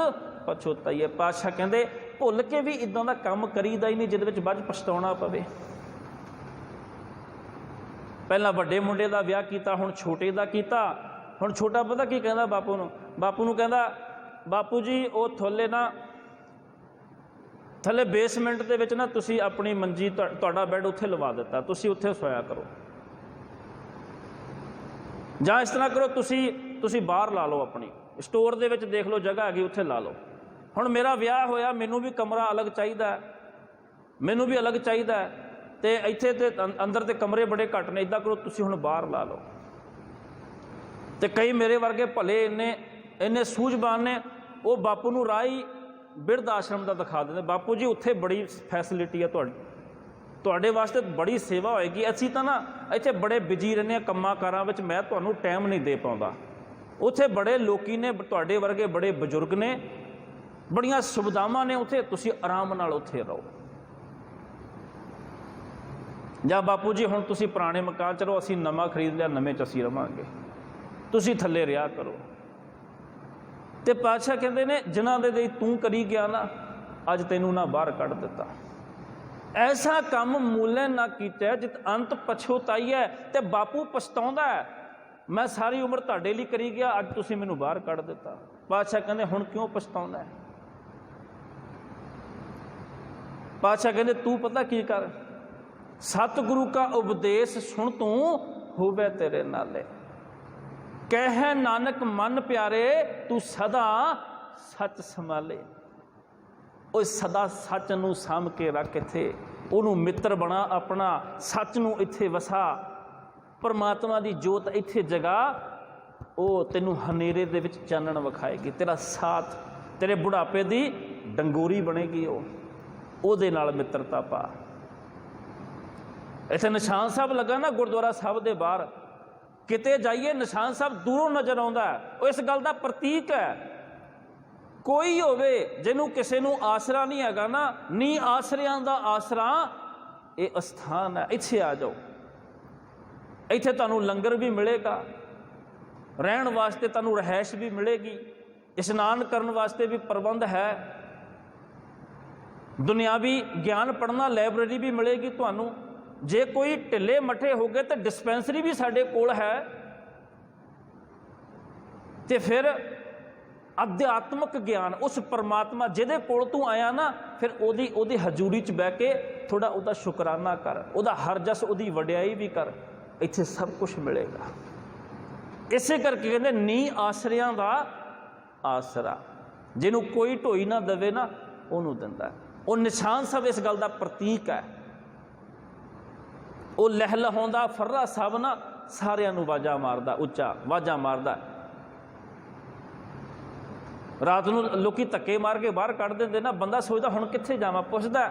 ਪਛੋਤਾਈਐ। ਪਾਤਸ਼ਾਹ ਕਹਿੰਦੇ ਭੁੱਲ ਕੇ ਵੀ ਇੱਦਾਂ ਦਾ ਕੰਮ ਕਰੀਦਾ ਹੀ ਨਹੀਂ ਜਿਹਦੇ ਵਿੱਚ ਬਾਅਦ ਪਛਤਾਉਣਾ ਪਵੇ। ਪਹਿਲਾਂ ਵੱਡੇ ਮੁੰਡੇ ਦਾ ਵਿਆਹ ਕੀਤਾ, ਹੁਣ ਛੋਟੇ ਦਾ ਕੀਤਾ। ਹੁਣ ਛੋਟਾ ਪਤਾ ਕੀ ਕਹਿੰਦਾ ਬਾਪੂ ਨੂੰ? ਬਾਪੂ ਨੂੰ ਕਹਿੰਦਾ, ਬਾਪੂ ਜੀ ਉਹ ਥੱਲੇ ਬੇਸਮੈਂਟ ਦੇ ਵਿੱਚ ਨਾ ਤੁਸੀਂ ਆਪਣੀ ਮੰਜੀ, ਤੁਹਾਡਾ ਬੈੱਡ ਉੱਥੇ ਲਵਾ ਦਿੱਤਾ, ਤੁਸੀਂ ਉੱਥੇ ਸੋਇਆ ਕਰੋ। ਜਾਂ ਇਸ ਤਰ੍ਹਾਂ ਕਰੋ, ਤੁਸੀਂ ਬਾਹਰ ਲਾ ਲਓ, ਆਪਣੀ ਸਟੋਰ ਦੇ ਵਿੱਚ ਦੇਖ ਲਓ ਜਗ੍ਹਾ ਹੈਗੀ, ਉੱਥੇ ਲਾ ਲਓ। ਹੁਣ ਮੇਰਾ ਵਿਆਹ ਹੋਇਆ, ਮੈਨੂੰ ਵੀ ਕਮਰਾ ਅਲੱਗ ਚਾਹੀਦਾ, ਮੈਨੂੰ ਵੀ ਅਲੱਗ ਚਾਹੀਦਾ, ਅਤੇ ਇੱਥੇ ਤੇ ਅੰਦਰ ਤੇ ਕਮਰੇ ਬੜੇ ਘੱਟ ਨੇ। ਇੱਦਾਂ ਕਰੋ ਤੁਸੀਂ ਹੁਣ ਬਾਹਰ ਲਾ ਲਓ। ਅਤੇ ਕਈ ਮੇਰੇ ਵਰਗੇ ਭਲੇ ਇੰਨੇ ਸੂਝਵਾਨ ਨੇ, ਉਹ ਬਾਪੂ ਨੂੰ ਰਾਹ ਹੀ ਬਿਰਧ ਆਸ਼ਰਮ ਦਾ ਦਿਖਾ ਦਿੰਦੇ। ਬਾਪੂ ਜੀ ਉੱਥੇ ਬੜੀ ਫੈਸਿਲਿਟੀ ਹੈ, ਤੁਹਾਡੇ ਵਾਸਤੇ ਬੜੀ ਸੇਵਾ ਹੋਏਗੀ। ਅਸੀਂ ਤਾਂ ਨਾ ਇੱਥੇ ਬੜੇ ਬਿਜੀ ਰਹਿੰਦੇ ਹਾਂ ਕੰਮਾਂ ਕਾਰਾਂ ਵਿੱਚ, ਮੈਂ ਤੁਹਾਨੂੰ ਟਾਈਮ ਨਹੀਂ ਦੇ ਪਾਉਂਦਾ। ਉੱਥੇ ਬੜੇ ਲੋਕੀ ਨੇ, ਤੁਹਾਡੇ ਵਰਗੇ ਬੜੇ ਬਜ਼ੁਰਗ ਨੇ, ਬੜੀਆਂ ਸੁਵਿਧਾਵਾਂ ਨੇ ਉੱਥੇ, ਤੁਸੀਂ ਆਰਾਮ ਨਾਲ ਉੱਥੇ ਰਹੋ। ਜਾਂ ਬਾਪੂ ਜੀ ਹੁਣ ਤੁਸੀਂ ਪੁਰਾਣੇ ਮਕਾਨ 'ਚ ਰਹੋ, ਅਸੀਂ ਨਵਾਂ ਖਰੀਦ ਲਿਆ, ਨਵੇਂ 'ਚ ਅਸੀਂ ਰਵਾਂਗੇ, ਤੁਸੀਂ ਥੱਲੇ ਰਿਹਾ ਕਰੋ। ਅਤੇ ਪਾਤਸ਼ਾਹ ਕਹਿੰਦੇ ਨੇ ਜਿਨ੍ਹਾਂ ਦੇ ਲਈ ਤੂੰ ਕਰੀ ਗਿਆ ਨਾ, ਅੱਜ ਤੈਨੂੰ ਨਾ ਬਾਹਰ ਕੱਢ ਦਿੱਤਾ। ਐਸਾ ਕੰਮ ਮੂਲੇ ਨਾ ਕੀਤਾ ਜਿਤ ਅੰਤ ਪਛੋਤਾਈ ਹੈ। ਅਤੇ ਬਾਪੂ ਪਛਤਾਉਂਦਾ ਹੈ, ਮੈਂ ਸਾਰੀ ਉਮਰ ਤੁਹਾਡੇ ਲਈ ਕਰੀ ਗਿਆ, ਅੱਜ ਤੁਸੀਂ ਮੈਨੂੰ ਬਾਹਰ ਕੱਢ ਦਿੱਤਾ। ਪਾਤਸ਼ਾਹ ਕਹਿੰਦੇ ਹੁਣ ਕਿਉਂ ਪਛਤਾਉਂਦਾ ਹੈ? ਪਾਤਸ਼ਾਹ ਕਹਿੰਦੇ ਤੂੰ ਪਤਾ ਕੀ ਕਰ, ਸਤਿਗੁਰੂ ਕਾ ਉਪਦੇਸ਼ ਸੁਣ ਤੂੰ ਹੋਵੇ ਤੇਰੇ ਨਾਲੇ। ਕਹਿ ਨਾਨਕ ਮਨ ਪਿਆਰੇ ਤੂੰ ਸਦਾ ਸੱਚ ਸੰਭਾਲੇ। ਉਹ ਸਦਾ ਸੱਚ ਨੂੰ ਸਾਂਭ ਕੇ ਰੱਖ, ਇੱਥੇ ਉਹਨੂੰ ਮਿੱਤਰ ਬਣਾ ਆਪਣਾ, ਸੱਚ ਨੂੰ ਇੱਥੇ ਵਸਾ, ਪਰਮਾਤਮਾ ਦੀ ਜੋਤ ਇੱਥੇ ਜਗਾ, ਉਹ ਤੈਨੂੰ ਹਨੇਰੇ ਦੇ ਵਿੱਚ ਚਾਨਣ ਵਿਖਾਏਗੀ, ਤੇਰਾ ਸਾਥ, ਤੇਰੇ ਬੁਢਾਪੇ ਦੀ ਡੰਗੋਰੀ ਬਣੇਗੀ, ਉਹਦੇ ਨਾਲ ਮਿੱਤਰਤਾ ਪਾ। ਇੱਥੇ ਨਿਸ਼ਾਨ ਸਾਹਿਬ ਲੱਗਾ ਨਾ ਗੁਰਦੁਆਰਾ ਸਾਹਿਬ ਦੇ ਬਾਹਰ, ਕਿਤੇ ਜਾਈਏ ਨਿਸ਼ਾਨ ਸਾਹਿਬ ਦੂਰੋਂ ਨਜ਼ਰ ਆਉਂਦਾ, ਉਹ ਇਸ ਗੱਲ ਦਾ ਪ੍ਰਤੀਕ ਹੈ। ਕੋਈ ਹੋਵੇ ਜਿਹਨੂੰ ਕਿਸੇ ਨੂੰ ਆਸਰਾ ਨਹੀਂ ਹੈਗਾ ਨਾ, ਨੀ ਆਸਰਿਆਂ ਦਾ ਆਸਰਾ ਇਹ ਅਸਥਾਨ ਹੈ, ਇੱਥੇ ਆ ਜਾਓ। ਇੱਥੇ ਤੁਹਾਨੂੰ ਲੰਗਰ ਵੀ ਮਿਲੇਗਾ, ਰਹਿਣ ਵਾਸਤੇ ਤੁਹਾਨੂੰ ਰਿਹਾਇਸ਼ ਵੀ ਮਿਲੇਗੀ, ਇਸ਼ਨਾਨ ਕਰਨ ਵਾਸਤੇ ਵੀ ਪ੍ਰਬੰਧ ਹੈ, ਦੁਨਿਆਵੀ ਗਿਆਨ ਪੜ੍ਹਨਾ ਲਾਇਬ੍ਰੇਰੀ ਵੀ ਮਿਲੇਗੀ ਤੁਹਾਨੂੰ। ਜੇ ਕੋਈ ਢਿੱਲੇ ਮੱਠੇ ਹੋ ਗਏ ਤਾਂ ਡਿਸਪੈਂਸਰੀ ਵੀ ਸਾਡੇ ਕੋਲ ਹੈ। ਅਤੇ ਫਿਰ ਅਧਿਆਤਮਿਕ ਗਿਆਨ, ਉਸ ਪਰਮਾਤਮਾ ਜਿਹਦੇ ਕੋਲ ਤੂੰ ਆਇਆ ਨਾ, ਫਿਰ ਉਹਦੀ ਹਜ਼ੂਰੀ 'ਚ ਬਹਿ ਕੇ ਥੋੜ੍ਹਾ ਉਹਦਾ ਸ਼ੁਕਰਾਨਾ ਕਰ, ਉਹਦਾ ਹਰ ਜਸ, ਉਹਦੀ ਵਡਿਆਈ ਵੀ ਕਰ। ਇੱਥੇ ਸਭ ਕੁਛ ਮਿਲੇਗਾ। ਇਸੇ ਕਰਕੇ ਕਹਿੰਦੇ ਨੀ ਆਸਰਿਆਂ ਦਾ ਆਸਰਾ, ਜਿਹਨੂੰ ਕੋਈ ਢੋਈ ਨਾ ਦੇਵੇ ਨਾ, ਉਹਨੂੰ ਦਿੰਦਾ। ਉਹ ਨਿਸ਼ਾਨ ਸਾਹਿਬ ਇਸ ਗੱਲ ਦਾ ਪ੍ਰਤੀਕ ਹੈ। ਉਹ ਲਹਿਲਹਾਉਂਦਾ ਫਰਰਾ ਸਾਹਿਬ ਨਾ ਸਾਰਿਆਂ ਨੂੰ ਵਾਜਾਂ ਮਾਰਦਾ, ਉੱਚਾ ਵਾਜਾਂ ਮਾਰਦਾ। ਰਾਤ ਨੂੰ ਲੋਕੀ ਧੱਕੇ ਮਾਰ ਕੇ ਬਾਹਰ ਕੱਢ ਦਿੰਦੇ ਨਾ, ਬੰਦਾ ਸੋਚਦਾ ਹੁਣ ਕਿੱਥੇ ਜਾਵਾਂ, ਪੁੱਛਦਾ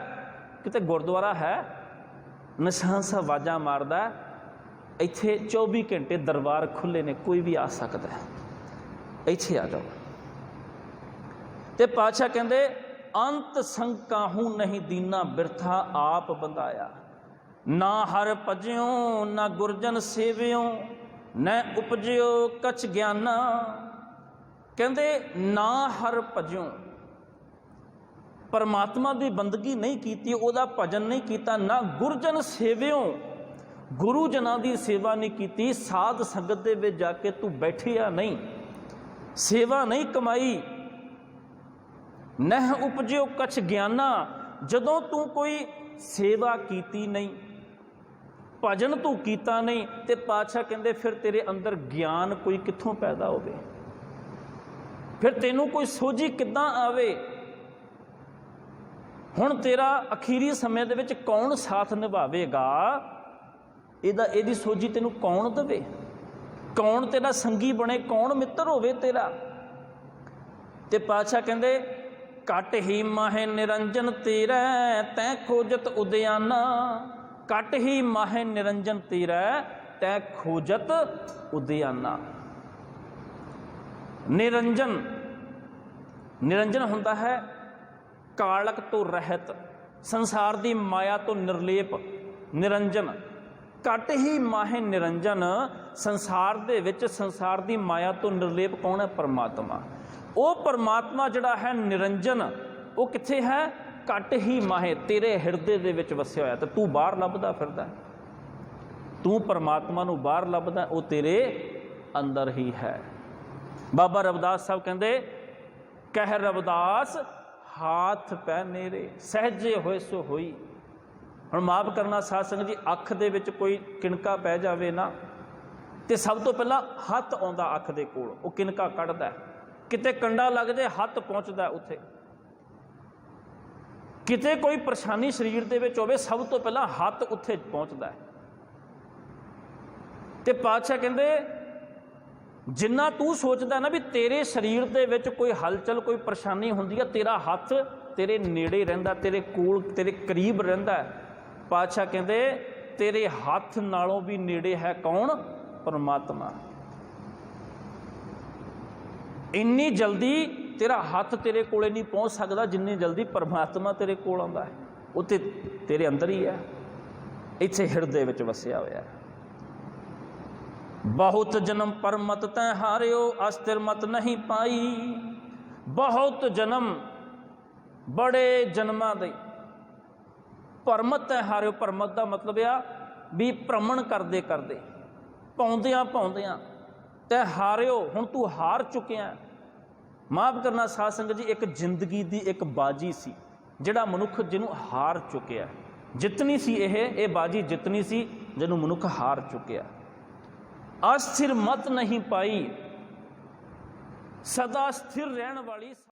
ਕਿਤੇ ਗੁਰਦੁਆਰਾ ਹੈ? ਨਿਸ਼ਾਨ ਸਾਹਿਬ ਵਾਜਾਂ ਮਾਰਦਾ, ਇੱਥੇ 24 ਘੰਟੇ ਦਰਬਾਰ ਖੁੱਲ੍ਹੇ ਨੇ, ਕੋਈ ਵੀ ਆ ਸਕਦਾ, ਇੱਥੇ ਆ ਜਾਓ। ਅਤੇ ਪਾਤਸ਼ਾਹ ਕਹਿੰਦੇ ਅੰਤ ਸੰਕਾਹੂ ਨਹੀਂ ਦੀਨਾ ਬਿਰਥਾ ਆਪ ਬੰਦਾਇਆ। ਨਾ ਹਰ ਭਜਿਓ ਨਾ ਗੁਰਜਨ ਸੇਵਿਓ ਨਾ ਉਪਜਿਓ ਕਛ ਗਿਆਨਾ। ਕਹਿੰਦੇ ਨਾ ਹਰ ਭਜਿਓ, ਪਰਮਾਤਮਾ ਦੀ ਬੰਦਗੀ ਨਹੀਂ ਕੀਤੀ, ਉਹਦਾ ਭਜਨ ਨਹੀਂ ਕੀਤਾ, ਨਾ ਗੁਰਜਨ ਸੇਵਿਓ, ਗੁਰੂ ਜਨਾਂ ਦੀ ਸੇਵਾ ਨਹੀਂ ਕੀਤੀ, ਸਾਧ ਸੰਗਤ ਦੇ ਵਿੱਚ ਜਾ ਕੇ ਤੂੰ ਬੈਠਿਆ ਨਹੀਂ, ਸੇਵਾ ਨਹੀਂ ਕਮਾਈ। ਨਹਿ ਉਪਜਿਓ ਕਛ ਗਿਆਨਾ, ਜਦੋਂ ਤੂੰ ਕੋਈ ਸੇਵਾ ਕੀਤੀ ਨਹੀਂ, ਭਜਨ ਤੂੰ ਕੀਤਾ ਨਹੀਂ, ਤੇ ਪਾਤਸ਼ਾਹ ਕਹਿੰਦੇ ਫਿਰ ਤੇਰੇ ਅੰਦਰ ਗਿਆਨ ਕੋਈ ਕਿੱਥੋਂ ਪੈਦਾ ਹੋਵੇ, ਫਿਰ ਤੈਨੂੰ ਕੋਈ ਸੋਝੀ ਕਿੱਦਾਂ ਆਵੇ। ਹੁਣ ਤੇਰਾ ਅਖੀਰੀ ਸਮੇਂ ਦੇ ਵਿੱਚ ਕੌਣ ਸਾਥ ਨਿਭਾਵੇਗਾ, ਇਹਦੀ ਸੋਝੀ ਤੈਨੂੰ ਕੌਣ ਦੇਵੇ, ਕੌਣ ਤੇਰਾ ਸੰਗੀ ਬਣੇ, ਕੌਣ ਮਿੱਤਰ ਹੋਵੇ ਤੇਰਾ। ਤੇ ਪਾਤਸ਼ਾਹ ਕਹਿੰਦੇ ਘਟ ਹੀ ਮਾਹੇ ਨਿਰੰਜਨ ਤੇਰਾ ਤੈਂ ਖੋਜਤ ਉਦਿਆਨਾ। ਘਟ ਹੀ ਮਾਹੇ ਨਿਰੰਜਨ ਤੇਰਾ ਤੈਂ ਖੋਜਤ ਉਦਿਆਨਾ। ਨਿਰੰਜਨ, ਨਿਰੰਜਨ ਹੁੰਦਾ ਹੈ ਕਾਲਕ ਤੋਂ ਰਹਿਤ, ਸੰਸਾਰ ਦੀ ਮਾਇਆ ਤੋਂ ਨਿਰਲੇਪ, ਨਿਰੰਜਨ। ਘਟ ਹੀ ਮਾਹੇ ਨਿਰੰਜਨ, ਸੰਸਾਰ ਦੇ ਵਿੱਚ ਸੰਸਾਰ ਦੀ ਮਾਇਆ ਤੋਂ ਨਿਰਲੇਪ ਕੌਣ ਹੈ? ਪਰਮਾਤਮਾ। ਉਹ ਪਰਮਾਤਮਾ ਜਿਹੜਾ ਹੈ ਨਿਰੰਜਨ, ਉਹ ਕਿੱਥੇ ਹੈ? ਘਟ ਹੀ ਮਾਹੇ, ਤੇਰੇ ਹਿਰਦੇ ਦੇ ਵਿੱਚ ਵਸਿਆ ਹੋਇਆ। ਤੇ ਤੂੰ ਬਾਹਰ ਲੱਭਦਾ ਫਿਰਦਾ, ਤੂੰ ਪਰਮਾਤਮਾ ਨੂੰ ਬਾਹਰ ਲੱਭਦਾ, ਉਹ ਤੇਰੇ ਅੰਦਰ ਹੀ ਹੈ। ਬਾਬਾ ਰਵਿਦਾਸ ਸਾਹਿਬ ਕਹਿੰਦੇ, ਕਹਿ ਰਵਿਦਾਸ ਹਾਥ ਪੈ ਨੇਰੇ, ਸਹਿਜੇ ਹੋਏ ਸੋ ਹੋਈ। ਹੁਣ ਮਾਫ ਕਰਨਾ ਸਾਧ ਸੰਗਤ ਜੀ, ਅੱਖ ਦੇ ਵਿੱਚ ਕੋਈ ਕਿਣਕਾ ਪੈ ਜਾਵੇ ਨਾ, ਤੇ ਸਭ ਤੋਂ ਪਹਿਲਾਂ ਹੱਥ ਆਉਂਦਾ ਅੱਖ ਦੇ ਕੋਲ, ਉਹ ਕਿਣਕਾ ਕੱਢਦਾ। ਕਿਤੇ ਕੰਡਾ ਲੱਗ ਜਾਏ ਹੱਥ ਪਹੁੰਚਦਾ ਉੱਥੇ। ਕਿਤੇ ਕੋਈ ਪਰੇਸ਼ਾਨੀ ਸਰੀਰ ਦੇ ਵਿੱਚ ਹੋਵੇ, ਸਭ ਤੋਂ ਪਹਿਲਾਂ ਹੱਥ ਉੱਥੇ ਪਹੁੰਚਦਾ। ਤੇ ਪਾਤਸ਼ਾਹ ਕਹਿੰਦੇ, ਜਿੰਨਾ ਤੂੰ ਸੋਚਦਾ ਨਾ ਵੀ ਤੇਰੇ ਸਰੀਰ ਦੇ ਵਿੱਚ ਕੋਈ ਹਲਚਲ, ਕੋਈ ਪਰੇਸ਼ਾਨੀ ਹੁੰਦੀ ਹੈ, ਤੇਰਾ ਹੱਥ ਤੇਰੇ ਨੇੜੇ ਰਹਿੰਦਾ, ਤੇਰੇ ਕੋਲ, ਤੇਰੇ ਕਰੀਬ ਰਹਿੰਦਾ। ਪਾਤਸ਼ਾਹ ਕਹਿੰਦੇ, ਤੇਰੇ ਹੱਥ ਨਾਲੋਂ ਵੀ ਨੇੜੇ ਹੈ ਕੌਣ? ਪਰਮਾਤਮਾ। ਇੰਨੀ ਜਲਦੀ ਤੇਰਾ ਹੱਥ ਤੇਰੇ ਕੋਲੇ ਨਹੀਂ ਪਹੁੰਚ ਸਕਦਾ, ਜਿੰਨੀ ਜਲਦੀ ਪਰਮਾਤਮਾ ਤੇਰੇ ਕੋਲ ਆਉਂਦਾ ਹੈ। ਉਹ ਤੇ ਤੇਰੇ ਅੰਦਰ ਹੀ ਹੈ, ਇੱਥੇ ਹਿਰਦੇ ਵਿੱਚ ਵਸਿਆ ਹੋਇਆ ਹੈ। ਬਹੁਤ ਜਨਮ ਪਰਮਤ ਤੈ ਹਾਰਿਓ, ਅਸਥਿਰ ਮਤ ਨਹੀਂ ਪਾਈ। ਬਹੁਤ ਜਨਮ, ਬੜੇ ਜਨਮਾਂ ਦੇ ਪਰਮਤ ਤੈ ਹਾਰਿਓ। ਪਰਮਤ ਦਾ ਮਤਲਬ ਆ ਵੀ ਭ੍ਰਮਣ ਕਰਦੇ ਕਰਦੇ, ਪਾਉਂਦਿਆਂ ਪਾਉਂਦਿਆਂ ਤੈ ਹਾਰਿਓ, ਹੁਣ ਤੂੰ ਹਾਰ ਚੁੱਕਿਆ। ਮਾਫ ਕਰਨਾ ਸਾਧ ਸੰਗਤ ਜੀ, ਇੱਕ ਜ਼ਿੰਦਗੀ ਦੀ ਇੱਕ ਬਾਜੀ ਸੀ, ਜਿਹੜਾ ਮਨੁੱਖ ਜਿਹਨੂੰ ਹਾਰ ਚੁੱਕਿਆ। ਜਿੱਤਣੀ ਸੀ ਇਹ ਬਾਜੀ ਜਿੱਤਣੀ ਸੀ ਜਿਹਨੂੰ ਮਨੁੱਖ ਹਾਰ ਚੁੱਕਿਆ। ਅਸਥਿਰ ਮਤ ਨਹੀਂ ਪਾਈ, ਸਦਾ ਸਥਿਰ ਰਹਿਣ ਵਾਲੀ